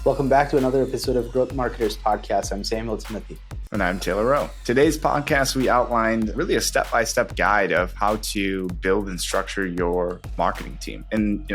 Welcome back to another episode of Growth Marketers Podcast. I'm Samuel Timothy. And I'm Taylor Rowe. Today's podcast, we outlined really a step-by-step guide of how to build and structure your marketing team. And,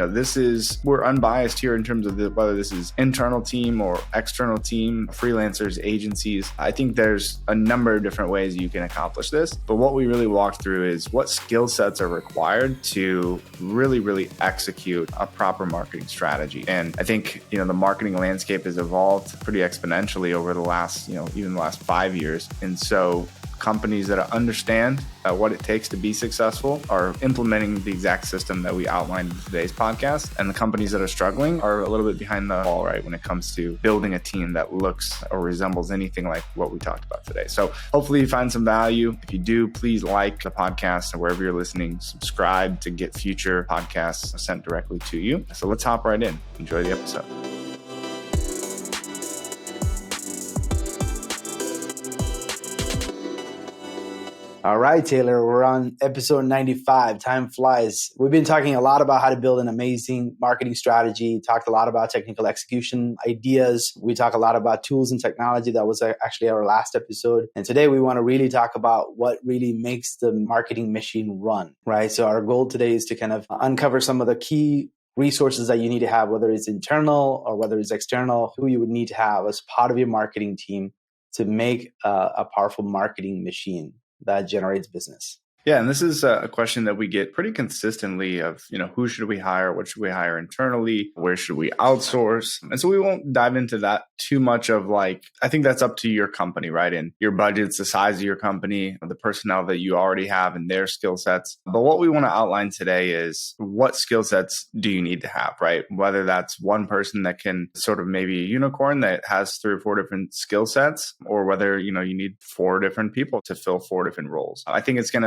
we're unbiased here in terms of whether this is internal team or external team, freelancers, agencies. I think there's a number of different ways you can accomplish this. But what we really walked through is what skill sets are required to really execute a proper marketing strategy. And I think, the marketing landscape has evolved pretty exponentially over the last, even the last 5 years. And so companies that understand what it takes to be successful are implementing the exact system that we outlined in today's podcast. And the companies that are struggling are a little bit behind the ball, right, when it comes to building a team that looks or resembles anything like what we talked about today. So hopefully you find some value. If you do, please like the podcast and wherever you're listening, subscribe to get future podcasts sent directly to you. So let's hop right in. Enjoy the episode. All right, Taylor, we're on episode 95. Time flies. We've been talking a lot about how to build an amazing marketing strategy, talked a lot about technical execution ideas. We talk a lot about tools and technology. That was actually our last episode. And today we want to really talk about what really makes the marketing machine run, right? So our goal today is to kind of uncover some of the key resources that you need to have, whether it's internal or whether it's external, who you would need to have as part of your marketing team to make a powerful marketing machine that generates business. Yeah, and this is a question that we get pretty consistently of, who should we hire? What should we hire internally? Where should we outsource? And so we won't dive into that too much of I think that's up to your company, right? And your budgets, the size of your company, the personnel that you already have and their skill sets. But what we want to outline today is what skill sets do you need to have, right? Whether that's one person that can sort of maybe a unicorn that has 3 or 4 different skill sets, or whether, you need 4 different people to fill 4 different roles. I think it's going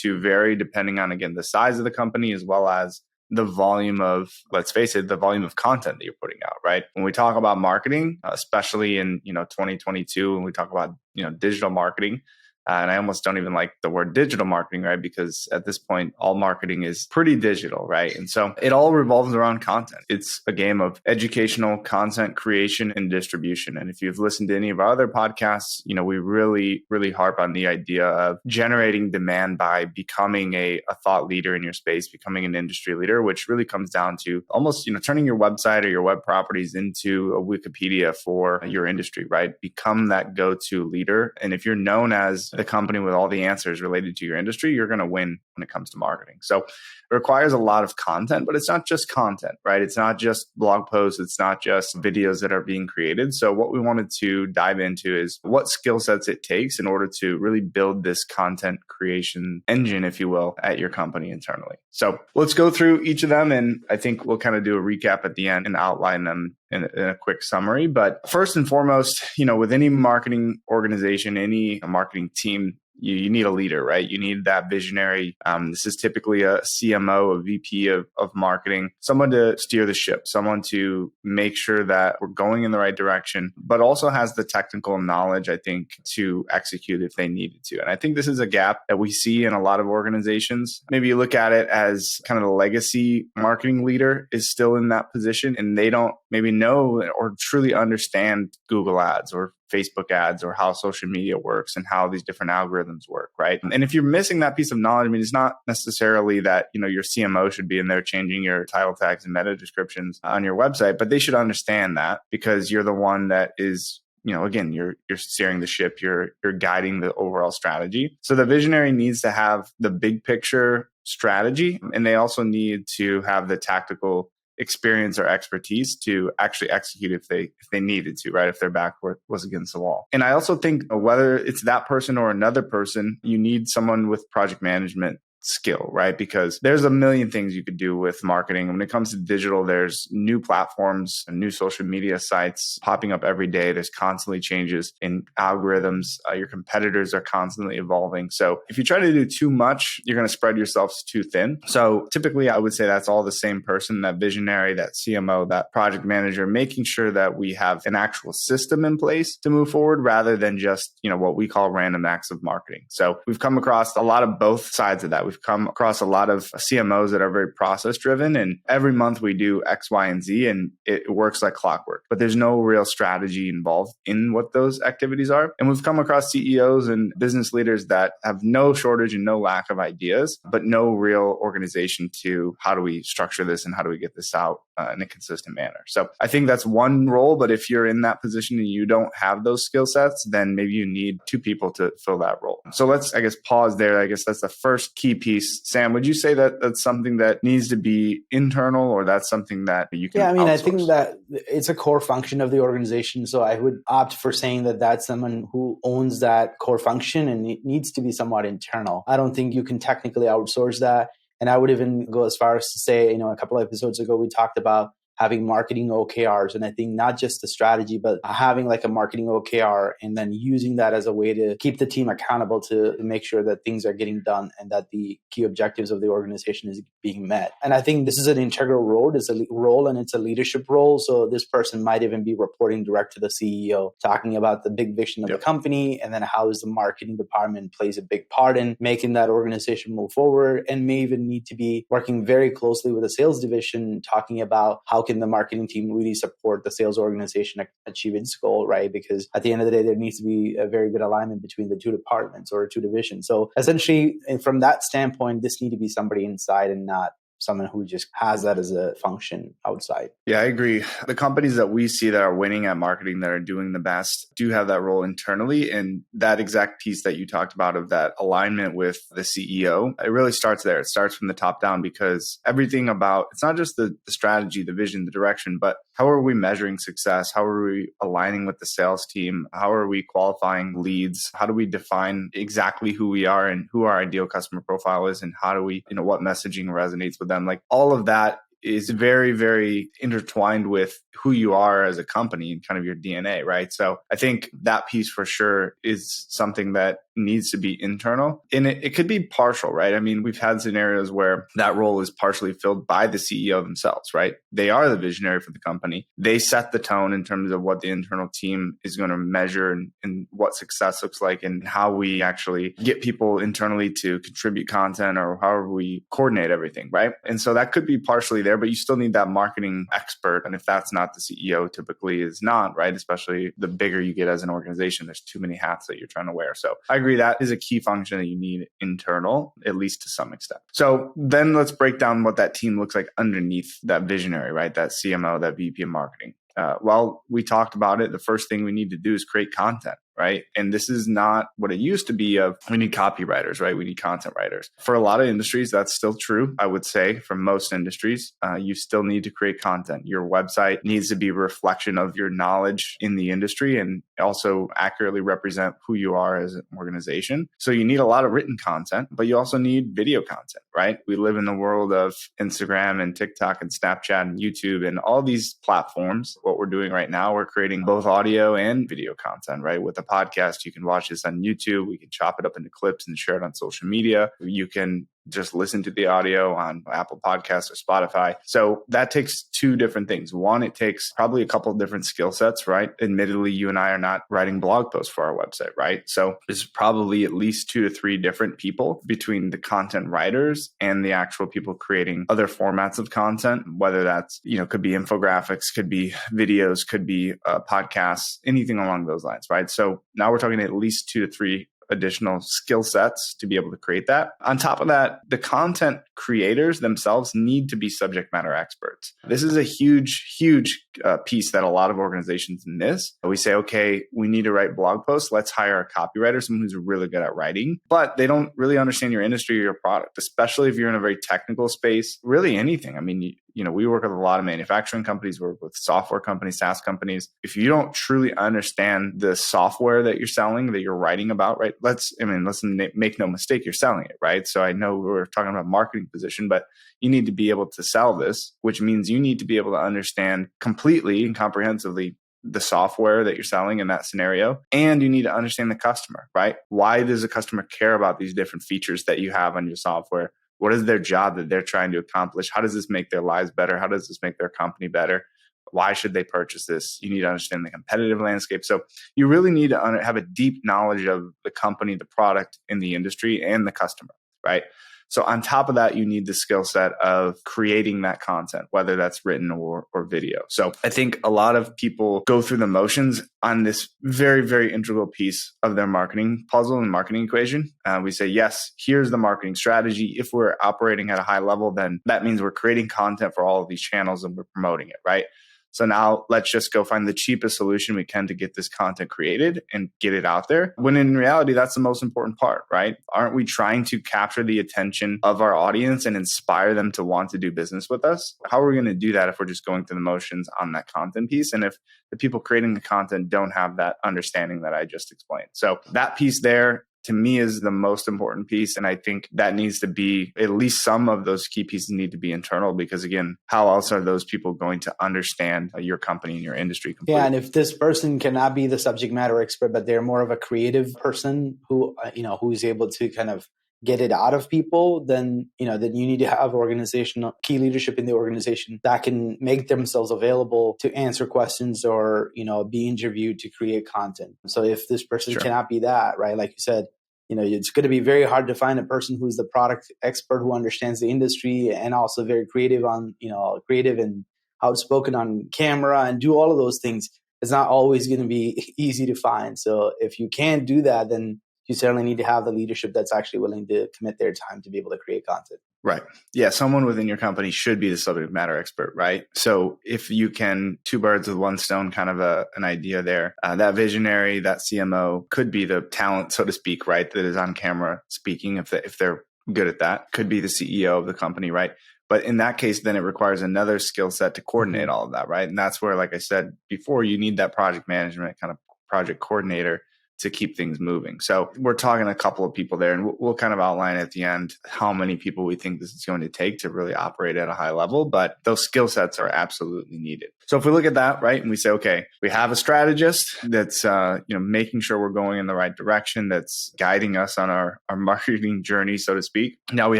to vary depending on, again, the size of the company as well as the volume of, let's face it, the volume of content that you're putting out, right? When we talk about marketing, especially in, 2022, when we talk about, digital marketing, and I almost don't even like the word digital marketing, right? Because at this point, all marketing is pretty digital, right? And so it all revolves around content. It's a game of educational content creation and distribution. And if you've listened to any of our other podcasts, we really harp on the idea of generating demand by becoming a thought leader in your space, becoming an industry leader, which really comes down to almost, turning your website or your web properties into a Wikipedia for your industry, right? Become that go-to leader. And if you're known as the company with all the answers related to your industry, you're going to win when it comes to marketing. So it requires a lot of content, but it's not just content, right? It's not just blog posts. It's not just videos that are being created. So what we wanted to dive into is what skill sets it takes in order to really build this content creation engine, if you will, at your company internally. So let's go through each of them. And I think we'll kind of do a recap at the end and outline them in a quick summary. But first and foremost, with any marketing organization, any marketing team, you need a leader, right? You need that visionary. This is typically a CMO, a VP of marketing, someone to steer the ship, someone to make sure that we're going in the right direction, but also has the technical knowledge, I think, to execute if they needed to. And I think this is a gap that we see in a lot of organizations. Maybe you look at it as kind of the legacy marketing leader is still in that position and they don't maybe know or truly understand Google ads or Facebook ads or how social media works and how these different algorithms work, right? And if you're missing that piece of knowledge, it's not necessarily that, your CMO should be in there changing your title tags and meta descriptions on your website, but they should understand that because you're the one that is, again, you're steering the ship, you're guiding the overall strategy. So the visionary needs to have the big picture strategy, and they also need to have the tactical experience or expertise to actually execute if they needed to, right? If their back was against the wall. And I also think whether it's that person or another person, you need someone with project management skill, right? Because there's a million things you could do with marketing. When it comes to digital, there's new platforms and new social media sites popping up every day. There's constantly changes in algorithms. Your competitors are constantly evolving. So if you try to do too much, you're going to spread yourselves too thin. So typically, I would say that's all the same person, that visionary, that CMO, that project manager, making sure that we have an actual system in place to move forward rather than just, what we call random acts of marketing. So we've come across a lot of both sides of that. We've We've come across a lot of CMOs that are very process driven, and every month we do X, Y, and Z, and it works like clockwork, but there's no real strategy involved in what those activities are. And we've come across CEOs and business leaders that have no shortage and no lack of ideas, but no real organization to how do we structure this and how do we get this out in a consistent manner. So I think that's one role, but if you're in that position and you don't have those skill sets, then maybe you need two people to fill that role. So let's, I guess, pause there. I guess that's the first key piece. Sam, would you say that that's something that needs to be internal, or that's something that you can outsource? I think that it's a core function of the organization. So I would opt for saying that that's someone who owns that core function, and it needs to be somewhat internal. I don't think you can technically outsource that. And I would even go as far as to say, a couple of episodes ago, we talked about having marketing OKRs. And I think not just the strategy, but having like a marketing OKR and then using that as a way to keep the team accountable to make sure that things are getting done and that the key objectives of the organization is being met. And I think this is an integral role. It's a role and it's a leadership role. So this person might even be reporting direct to the CEO, talking about the big vision of the company, and then how is the marketing department plays a big part in making that organization move forward, and may even need to be working very closely with the sales division, talking about how can the marketing team really support the sales organization achieve its goal, right? Because at the end of the day, there needs to be a very good alignment between the two departments or two divisions. So essentially, from that standpoint, this need to be somebody inside and not someone who just has that as a function outside. Yeah, I agree. The companies that we see that are winning at marketing, that are doing the best, do have that role internally. And that exact piece that you talked about of that alignment with the CEO, it really starts there. It starts from the top down, because everything about, it's not just the strategy, the vision, the direction, but how are we measuring success? How are we aligning with the sales team? How are we qualifying leads? How do we define exactly who we are and who our ideal customer profile is? And how do we, what messaging resonates with them? Like all of that is very, very intertwined with who you are as a company and kind of your DNA, right? So I think that piece for sure is something that needs to be internal, and it could be partial, right? I mean, we've had scenarios where that role is partially filled by the CEO themselves, right? They are the visionary for the company. They set the tone in terms of what the internal team is going to measure and what success looks like, and how we actually get people internally to contribute content, or however we coordinate everything, right? And so that could be partially there, but you still need that marketing expert. And if that's not the CEO, typically is not, right? Especially the bigger you get as an organization, there's too many hats that you're trying to wear. So I agree, that is a key function that you need internal, at least to some extent. So then let's break down what that team looks like underneath that visionary, right? That CMO, that VP of marketing. Well, we talked about it. The first thing we need to do is create content, right? And this is not what it used to be of, we need copywriters, right? We need content writers. For a lot of industries, that's still true. I would say for most industries, you still need to create content. Your website needs to be a reflection of your knowledge in the industry and also accurately represent who you are as an organization. So you need a lot of written content, but you also need video content, right? We live in the world of Instagram and TikTok and Snapchat and YouTube and all these platforms. What we're doing right now, we're creating both audio and video content, right? With a podcast, you can watch this on YouTube. We can chop it up into clips and share it on social media. You can just listen to the audio on Apple Podcasts or Spotify. So that takes two different things. One, it takes probably a couple of different skill sets, right? Admittedly, you and I are not writing blog posts for our website, right? So there's probably at least 2 to 3 different people between the content writers and the actual people creating other formats of content, whether that's, could be infographics, could be videos, could be podcasts, anything along those lines, right? So now we're talking at least 2 to 3 additional skill sets to be able to create that. On top of that, the content creators themselves need to be subject matter experts. This is a huge, huge piece that a lot of organizations miss. We say, okay, we need to write blog posts. Let's hire a copywriter, someone who's really good at writing, but they don't really understand your industry or your product, especially if you're in a very technical space, really anything. I mean, we work with a lot of manufacturing companies, we work with software companies, SaaS companies. If you don't truly understand the software that you're selling, that you're writing about, right? Let's make no mistake, you're selling it, right? So I know we're talking about marketing position, but you need to be able to sell this, which means you need to be able to understand completely and comprehensively the software that you're selling in that scenario. And you need to understand the customer, right? Why does a customer care about these different features that you have on your software? What is their job that they're trying to accomplish? How does this make their lives better? How does this make their company better? Why should they purchase this? You need to understand the competitive landscape. So you really need to have a deep knowledge of the company, the product in the industry, and the customer, right? So on top of that, you need the skill set of creating that content, whether that's written or video. So I think a lot of people go through the motions on this very, very integral piece of their marketing puzzle and marketing equation. We say, yes, here's the marketing strategy. If we're operating at a high level, then that means we're creating content for all of these channels and we're promoting it, right? So now let's just go find the cheapest solution we can to get this content created and get it out there. When in reality, that's the most important part, right? Aren't we trying to capture the attention of our audience and inspire them to want to do business with us? How are we going to do that if we're just going through the motions on that content piece? And if the people creating the content don't have that understanding that I just explained. So that piece there, to me, is the most important piece. And I think that needs to be, at least some of those key pieces need to be internal, because again, how else are those people going to understand your company and your industry completely? Yeah. And if this person cannot be the subject matter expert, but they're more of a creative person who, who's able to kind of get it out of people, then you need to have organizational key leadership in the organization that can make themselves available to answer questions or, be interviewed to create content. So if this person cannot be that, right, like you said, it's going to be very hard to find a person who's the product expert who understands the industry and also very creative and outspoken on camera and do all of those things. It's not always going to be easy to find. So if you can't do that, then you certainly need to have the leadership that's actually willing to commit their time to be able to create content. Right. Yeah. Someone within your company should be the subject matter expert, right? So if you can, two birds with one stone, kind of an idea there, that visionary, that CMO could be the talent, so to speak, right? That is on camera speaking, if they're good at that, could be the CEO of the company, right? But in that case, then it requires another skill set to coordinate all of that, right? And that's where, like I said before, you need that project management kind of project coordinator to keep things moving. So we're talking a couple of people there, and we'll kind of outline at the end how many people we think this is going to take to really operate at a high level, but those skill sets are absolutely needed. So if we look at that, right, and we say, okay, we have a strategist that's making sure we're going in the right direction, that's guiding us on our marketing journey, so to speak. Now we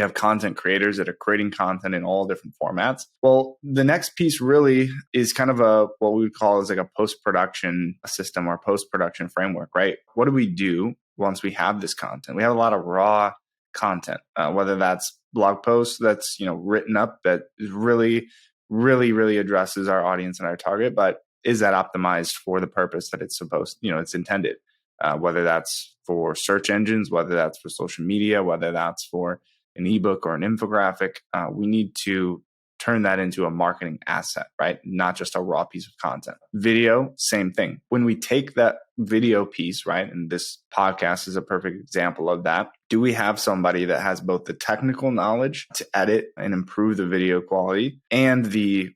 have content creators that are creating content in all different formats. Well, the next piece really is kind of what we would call is like a post-production system or post-production framework, right? What do we do once we have this content? We have a lot of raw content, whether that's blog posts that's written up that is really, really, really addresses our audience and our target, but is that optimized for the purpose that it's it's intended? Whether that's for search engines, whether that's for social media, whether that's for an ebook or an infographic, we need to turn that into a marketing asset, right? Not just a raw piece of content. Video, same thing. When we take that video piece, right, and this podcast is a perfect example of that, do we have somebody that has both the technical knowledge to edit and improve the video quality and the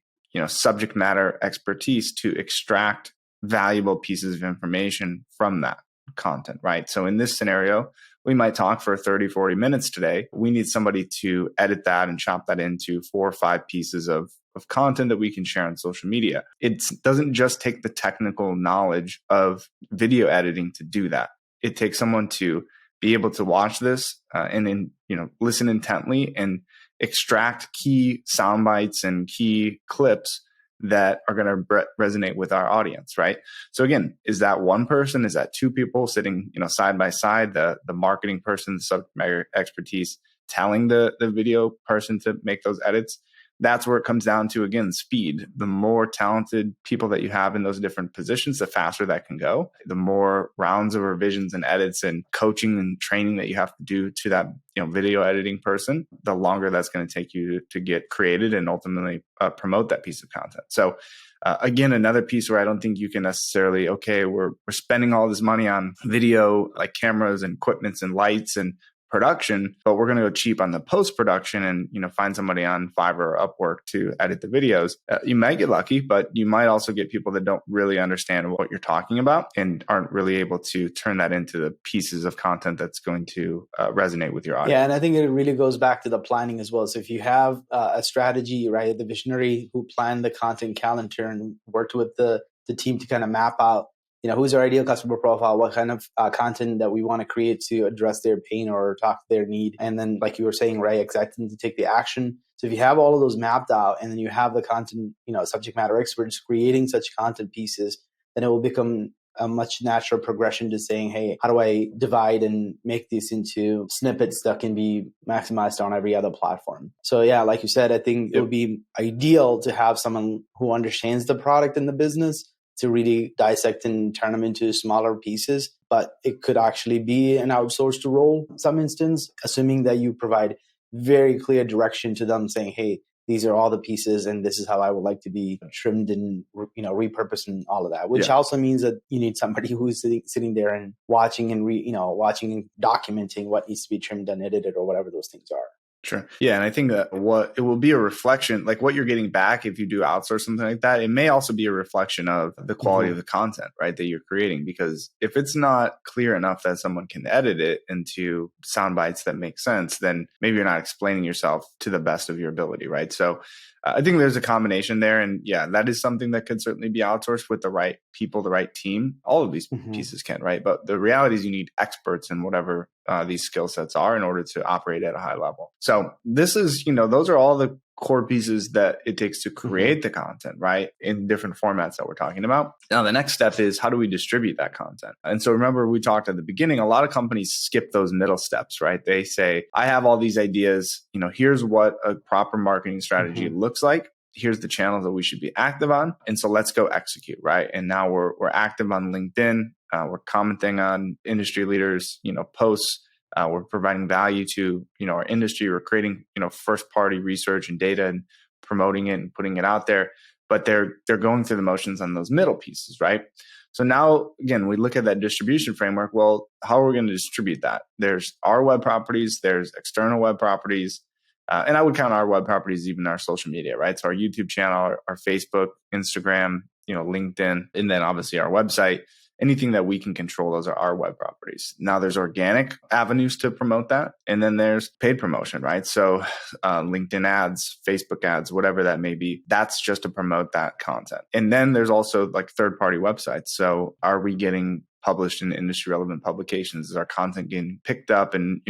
subject matter expertise to extract valuable pieces of information from that content, right? So in this scenario, we might talk for 30, 40 minutes today. We need somebody to edit that and chop that into 4 or 5 pieces of content that we can share on social media. It doesn't just take the technical knowledge of video editing to do that. It takes someone to be able to watch this and then listen intently and extract key sound bites and key clips that are going to resonate with our audience, right? So again, is that one person? Is that 2 people sitting, side by side? The marketing person, the subject matter expertise, telling the video person to make those edits? That's where it comes down to, again, speed. The more talented people that you have in those different positions, the faster that can go. The more rounds of revisions and edits and coaching and training that you have to do to that video editing person, the longer that's going to take you to get created and ultimately promote that piece of content. So again, another piece where I don't think you can necessarily, we're spending all this money on video, like cameras and equipments and lights and production, but we're going to go cheap on the post-production and, find somebody on Fiverr or Upwork to edit the videos. You might get lucky, but you might also get people that don't really understand what you're talking about and aren't really able to turn that into the pieces of content that's going to resonate with your audience. Yeah. And I think it really goes back to the planning as well. So if you have a strategy, right, the visionary who planned the content calendar and worked with the team to kind of map out who's our ideal customer profile, what kind of content that we want to create to address their pain or talk to their need. And then, like you were saying, right, expect them to take the action. So if you have all of those mapped out and then you have the content, subject matter experts creating such content pieces, then it will become a much natural progression to saying, hey, how do I divide and make these into snippets that can be maximized on every other platform? So yeah, like you said, I think it would be ideal to have someone who understands the product and the business to really dissect and turn them into smaller pieces. But it could actually be an outsourced role in some instance, assuming that you provide very clear direction to them saying, hey, these are all the pieces and this is how I would like to be trimmed and repurposed and all of that, which also means that you need somebody who's sitting there and watching and watching and documenting what needs to be trimmed and edited or whatever those things are. Sure. Yeah. And I think that what it will be a reflection, like what you're getting back if you do outsource something like that, it may also be a reflection of the quality of the content, right, that you're creating. Because if it's not clear enough that someone can edit it into sound bites that make sense, then maybe you're not explaining yourself to the best of your ability, right? So I think there's a combination there. And yeah, that is something that could certainly be outsourced with the right people, the right team. All of these pieces can, right? But the reality is you need experts in whatever these skill sets are in order to operate at a high level. So this is, those are all the core pieces that it takes to create the content, right? In different formats that we're talking about. Now, the next step is how do we distribute that content? And so remember, we talked at the beginning, a lot of companies skip those middle steps, right? They say, I have all these ideas, here's what a proper marketing strategy looks like. Here's the channels that we should be active on. And so let's go execute, right? And now we're active on LinkedIn. We're commenting on industry leaders, posts. We're providing value to, our industry. We're creating, first party research and data and promoting it and putting it out there. But they're going through the motions on those middle pieces, right? So now, again, we look at that distribution framework. Well, how are we going to distribute that? There's our web properties. There's external web properties. And I would count our web properties, even our social media, right? So our YouTube channel, our Facebook, Instagram, LinkedIn, and then obviously our website. Anything that we can control, those are our web properties. Now there's organic avenues to promote that. And then there's paid promotion, right? So LinkedIn ads, Facebook ads, whatever that may be, that's just to promote that content. And then there's also like third-party websites. So are we getting published in industry relevant publications? Is our content getting picked up and,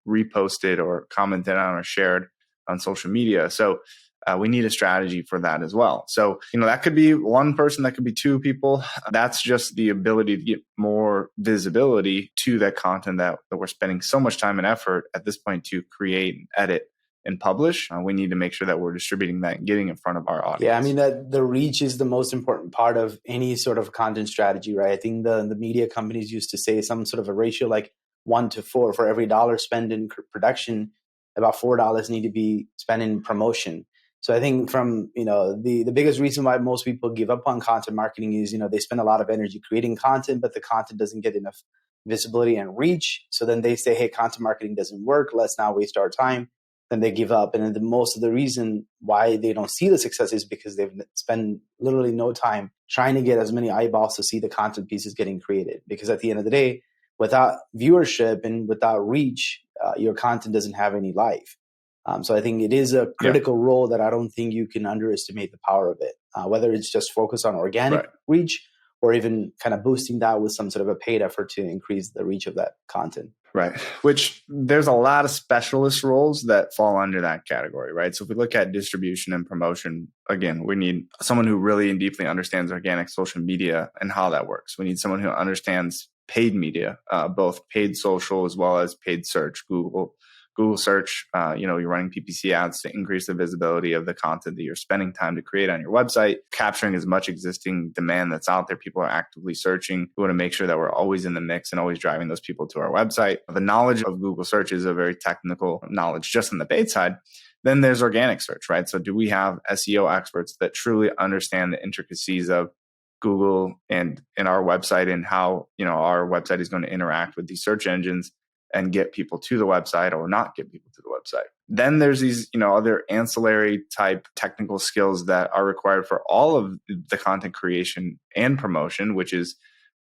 reposted or commented on or shared on social media? So we need a strategy for that as well. So, that could be one person, that could be two people. That's just the ability to get more visibility to that content that we're spending so much time and effort at this point to create, and edit, and publish. We need to make sure that we're distributing that and getting in front of our audience. Yeah, I mean, that the reach is the most important part of any sort of content strategy, right? I think the media companies used to say some sort of a ratio like 1-4. For every dollar spent in production, about $4 need to be spent in promotion. So I think from, the biggest reason why most people give up on content marketing is, they spend a lot of energy creating content, but the content doesn't get enough visibility and reach. So then they say, hey, content marketing doesn't work. Let's not waste our time. Then they give up. And then most of the reason why they don't see the success is because they've spent literally no time trying to get as many eyeballs to see the content pieces getting created. Because at the end of the day, without viewership and without reach, your content doesn't have any life. So I think it is a critical role that I don't think you can underestimate the power of it, whether it's just focused on organic reach or even kind of boosting that with some sort of a paid effort to increase the reach of that content. Right. Which there's a lot of specialist roles that fall under that category, right? So if we look at distribution and promotion, again, we need someone who really and deeply understands organic social media and how that works. We need someone who understands paid media, both paid social as well as paid search, Google search, you're running PPC ads to increase the visibility of the content that you're spending time to create on your website, capturing as much existing demand that's out there. People are actively searching. We want to make sure that we're always in the mix and always driving those people to our website. The knowledge of Google search is a very technical knowledge just on the paid side. Then there's organic search, right? So do we have SEO experts that truly understand the intricacies of Google and our website and how, our website is going to interact with these search engines and get people to the website or not get people to the website? Then there's these, other ancillary type technical skills that are required for all of the content creation and promotion, which is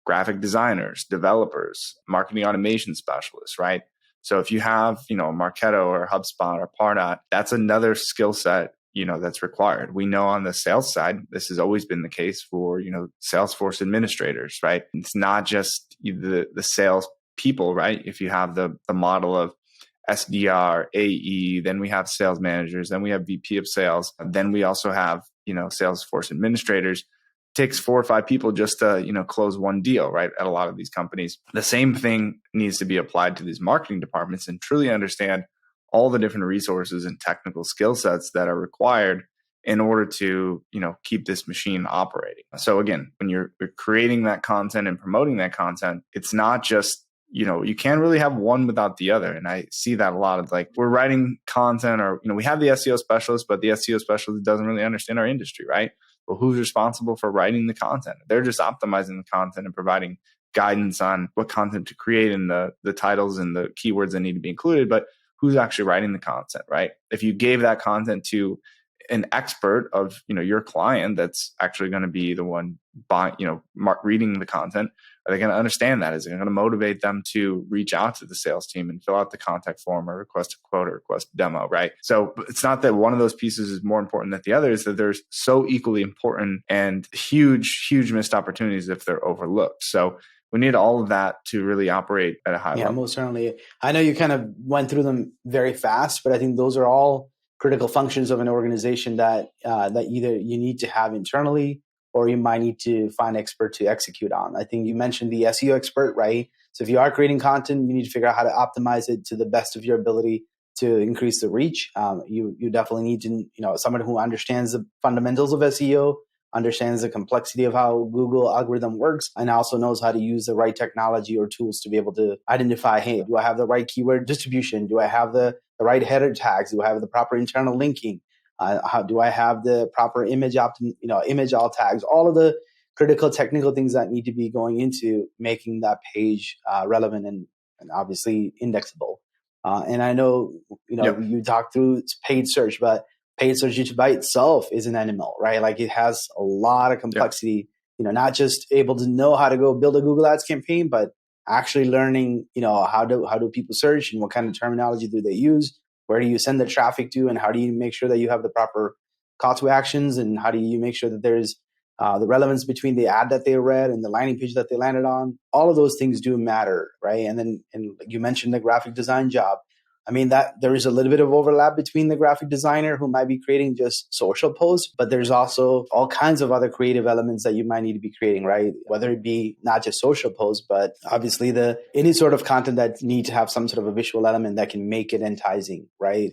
graphic designers, developers, marketing automation specialists, right? So if you have, Marketo or HubSpot or Pardot, that's another skill set, that's required. We know on the sales side, this has always been the case for, Salesforce administrators, right? It's not just the sales people, right? If you have the model of SDR, AE, then we have sales managers, then we have VP of sales, then we also have, Salesforce administrators takes 4 or 5 people just to, close one deal, right? At a lot of these companies. The same thing needs to be applied to these marketing departments and truly understand all the different resources and technical skill sets that are required in order to, keep this machine operating. So again, when you're creating that content and promoting that content, it's not just, you can't really have one without the other. And I see that a lot of like, we're writing content or, we have the SEO specialist, but the SEO specialist doesn't really understand our industry, right? Well, who's responsible for writing the content? They're just optimizing the content and providing guidance on what content to create and the titles and the keywords that need to be included. But who's actually writing the content, right? If you gave that content to an expert of, your client that's actually going to be the one buying, reading the content, are they going to understand that? Is it going to motivate them to reach out to the sales team and fill out the contact form or request a quote or request a demo, right? So it's not that one of those pieces is more important than the other, it's that they're so equally important and huge, huge missed opportunities if they're overlooked. So we need all of that to really operate at a high level. Yeah, most certainly. I know you kind of went through them very fast, but I think those are all critical functions of an organization that either you need to have internally or you might need to find an expert to execute on. I think you mentioned the SEO expert, right? So if you are creating content, you need to figure out how to optimize it to the best of your ability to increase the reach. You definitely need to, someone who understands the fundamentals of SEO, understands the complexity of how Google algorithm works, and also knows how to use the right technology or tools to be able to identify, hey, do I have the right keyword distribution? Do I have the right header tags? Do I have the proper internal linking? How do I have the proper image alt tags? All of the critical technical things that need to be going into making that page relevant and obviously indexable. And I know, you talked through paid search, but paid search by itself is an animal, right? Like it has a lot of complexity, not just able to know how to go build a Google Ads campaign, but actually learning, how do people search and what kind of terminology do they use? Where do you send the traffic to? And how do you make sure that you have the proper call to actions? And how do you make sure that there's the relevance between the ad that they read and the landing page that they landed on? All of those things do matter, right? And you mentioned the graphic design job. I mean, that there is a little bit of overlap between the graphic designer who might be creating just social posts, but there's also all kinds of other creative elements that you might need to be creating, right? Whether it be not just social posts, but obviously any sort of content that need to have some sort of a visual element that can make it enticing, right?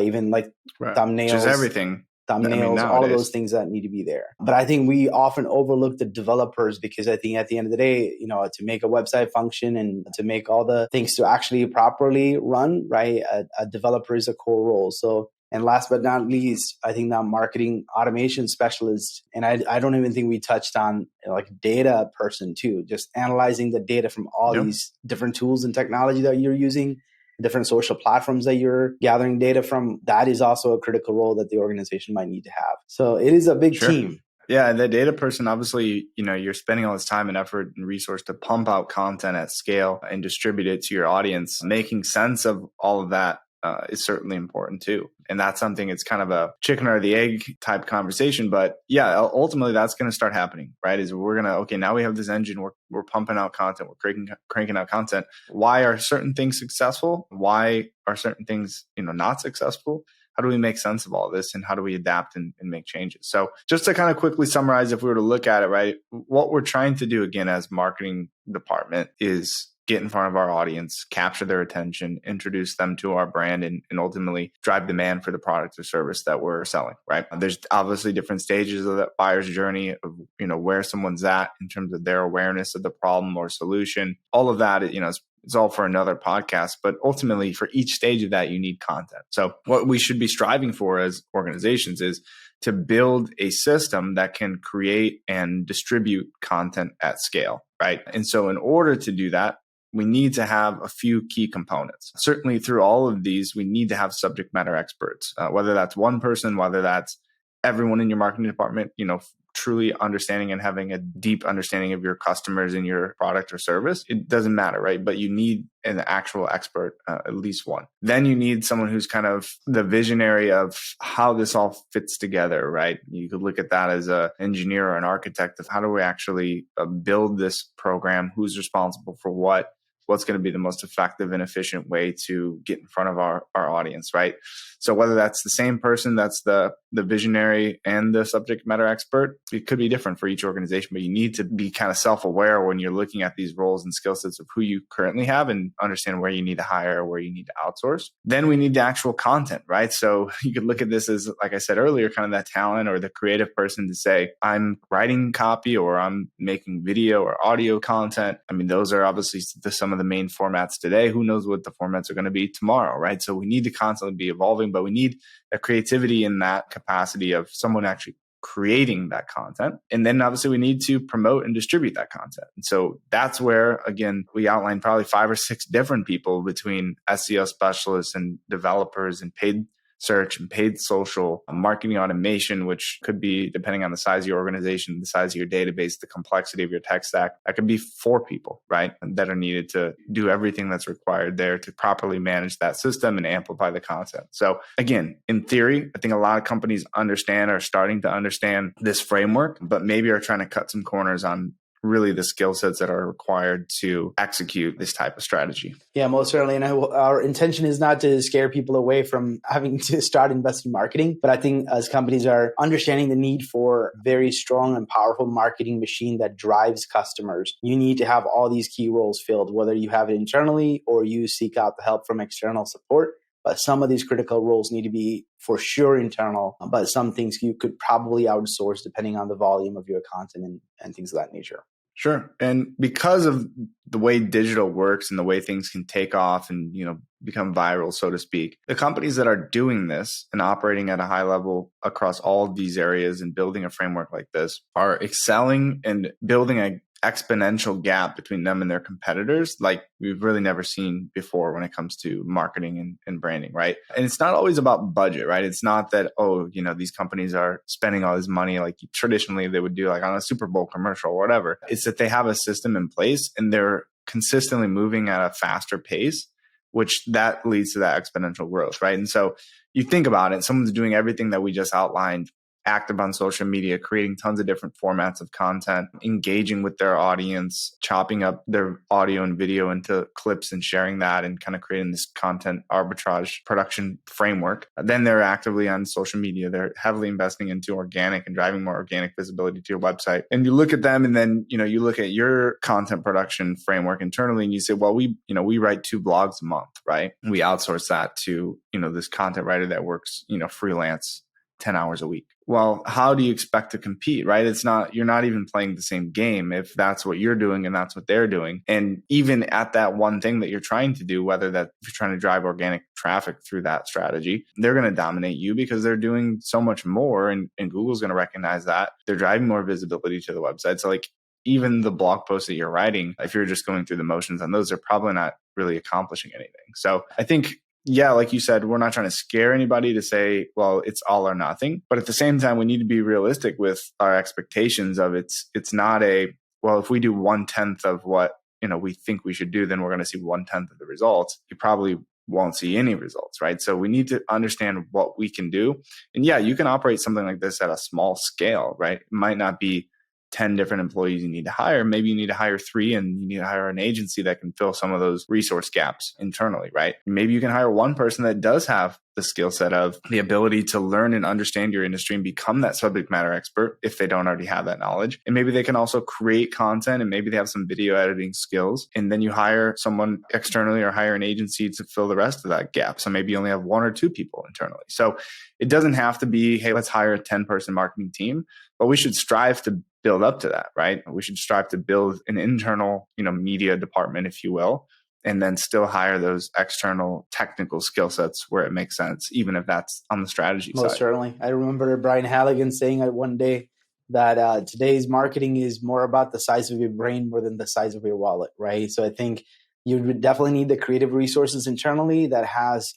Even like thumbnails. Just everything. Thumbnails, all of those things that need to be there. But I think we often overlook the developers because I think at the end of the day, to make a website function and to make all the things to actually properly run, right, a developer is a core role. So, and last but not least, I think that marketing automation specialist, and I don't even think we touched on like data person too, just analyzing the data from all these different tools and technology that you're using, different social platforms that you're gathering data from. That is also a critical role that the organization might need to have. So it is a big team. Yeah, the data person, obviously, you're spending all this time and effort and resource to pump out content at scale and distribute it to your audience. Making sense of all of that is certainly important too. And that's something, it's kind of a chicken or the egg type conversation. But yeah, ultimately that's going to start happening, right? Is we're going to, okay, now we have this engine, we're pumping out content, we're cranking out content. Why are certain things successful? Why are certain things, not successful? How do we make sense of all this and how do we adapt and make changes? So just to kind of quickly summarize, if we were to look at it, right, what we're trying to do again as marketing department is get in front of our audience, capture their attention, introduce them to our brand, and ultimately drive demand for the product or service that we're selling, right? There's obviously different stages of that buyer's journey of, where someone's at in terms of their awareness of the problem or solution. All of that, it's all for another podcast, but ultimately for each stage of that, you need content. So what we should be striving for as organizations is to build a system that can create and distribute content at scale, right? And so in order to do that, we need to have a few key components. Certainly through all of these, we need to have subject matter experts, whether that's one person, whether that's everyone in your marketing department, truly understanding and having a deep understanding of your customers and your product or service. It doesn't matter, right? But you need an actual expert, at least one. Then you need someone who's kind of the visionary of how this all fits together, right? You could look at that as an engineer or an architect of how do we actually build this program, who's responsible for what, what's going to be the most effective and efficient way to get in front of our audience, right? So whether that's the same person that's the visionary and the subject matter expert, it could be different for each organization, but you need to be kind of self-aware when you're looking at these roles and skill sets of who you currently have and understand where you need to hire or where you need to outsource. Then we need the actual content, right? So you could look at this as, like I said earlier, kind of that talent or the creative person to say, I'm writing copy or I'm making video or audio content. I mean, those are obviously some of the main formats today. Who knows what the formats are going to be tomorrow, right? So we need to constantly be evolving, but we need a creativity in that capacity of someone actually creating that content. And then obviously we need to promote and distribute that content. And so that's where, again, we outlined probably 5 or 6 different people between SEO specialists and developers and paid search and paid social, marketing automation, which could be, depending on the size of your organization, the size of your database, the complexity of your tech stack, that could be 4 people, right? That are needed to do everything that's required there to properly manage that system and amplify the content. So again, in theory, I think a lot of companies are starting to understand this framework, but maybe are trying to cut some corners on really the skill sets that are required to execute this type of strategy. Yeah, most certainly. And our intention is not to scare people away from having to start investing in marketing. But I think as companies are understanding the need for a very strong and powerful marketing machine that drives customers, you need to have all these key roles filled, whether you have it internally or you seek out the help from external support. But some of these critical roles need to be for sure internal, but some things you could probably outsource depending on the volume of your content and things of that nature. Sure. And because of the way digital works and the way things can take off and, become viral, so to speak, the companies that are doing this and operating at a high level across all of these areas and building a framework like this are excelling and building an exponential gap between them and their competitors like we've really never seen before when it comes to marketing and branding, right? And it's not always about budget, right? It's not that, these companies are spending all this money like traditionally they would do like on a Super Bowl commercial or whatever. It's that they have a system in place and they're consistently moving at a faster pace, which that leads to that exponential growth, right? And so you think about it, someone's doing everything that we just outlined, active on social media, creating tons of different formats of content, engaging with their audience, chopping up their audio and video into clips and sharing that and kind of creating this content arbitrage production framework. Then they're actively on social media. They're heavily investing into organic and driving more organic visibility to your website. And you look at them and then, you look at your content production framework internally and you say, well, we write 2 blogs a month, right? We outsource that to, this content writer that works, freelance 10 hours a week. Well, how do you expect to compete, right? You're not even playing the same game if that's what you're doing and that's what they're doing. And even at that one thing that you're trying to do, whether that you're trying to drive organic traffic through that strategy, they're going to dominate you because they're doing so much more. And Google's going to recognize that. They're driving more visibility to the website. So like even the blog posts that you're writing, if you're just going through the motions on those, they're probably not really accomplishing anything. So I think like you said, we're not trying to scare anybody to say, well, it's all or nothing. But at the same time, we need to be realistic with our expectations of it's not if we do 1/10 of what, we think we should do, then we're going to see 1/10 of the results. You probably won't see any results, right? So we need to understand what we can do. And you can operate something like this at a small scale, right? It might not be 10 different employees you need to hire. Maybe you need to hire 3 and you need to hire an agency that can fill some of those resource gaps internally, right? Maybe you can hire one person that does have the skill set of the ability to learn and understand your industry and become that subject matter expert if they don't already have that knowledge. And maybe they can also create content and maybe they have some video editing skills. And then you hire someone externally or hire an agency to fill the rest of that gap. So maybe you only have 1 or 2 people internally. So it doesn't have to be, hey, let's hire a 10-person marketing team, but we should strive to build up to that, right? We should strive to build an internal, media department, if you will, and then still hire those external technical skill sets where it makes sense, even if that's on the strategy side. Most certainly. I remember Brian Halligan saying one day that today's marketing is more about the size of your brain more than the size of your wallet, right? So I think you would definitely need the creative resources internally that has,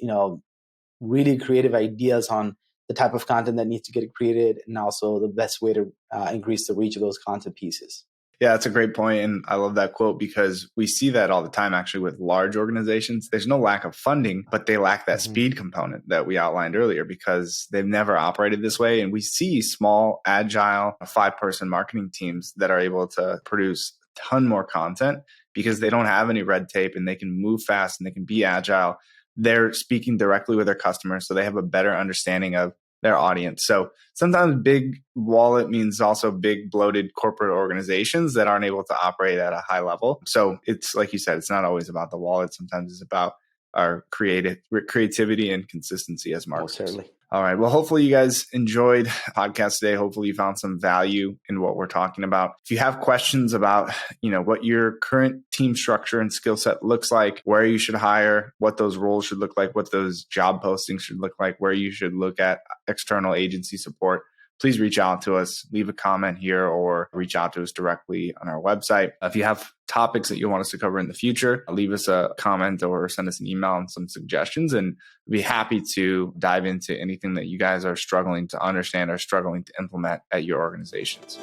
really creative ideas on the type of content that needs to get created and also the best way to increase the reach of those content pieces. Yeah, that's a great point. And I love that quote because we see that all the time actually with large organizations. There's no lack of funding, but they lack that speed component that we outlined earlier because they've never operated this way. And we see small, agile, 5-person marketing teams that are able to produce ton more content because they don't have any red tape and they can move fast and they can be agile. They're speaking directly with their customers, so they have a better understanding of their audience. So sometimes big wallet means also big bloated corporate organizations that aren't able to operate at a high level. So it's like you said, it's not always about the wallet. Sometimes it's about our creativity and consistency as marketers. Most certainly. All right. Well, hopefully you guys enjoyed the podcast today. Hopefully you found some value in what we're talking about. If you have questions about, what your current team structure and skill set looks like, where you should hire, what those roles should look like, what those job postings should look like, where you should look at external agency support, please reach out to us, leave a comment here, or reach out to us directly on our website. If you have topics that you want us to cover in the future, leave us a comment or send us an email and some suggestions, and we'd be happy to dive into anything that you guys are struggling to understand or struggling to implement at your organizations.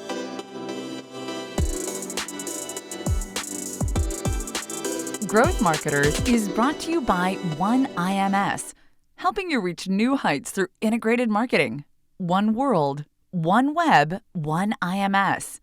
Growth Marketers is brought to you by One IMS, helping you reach new heights through integrated marketing. One world, one web, one IMS.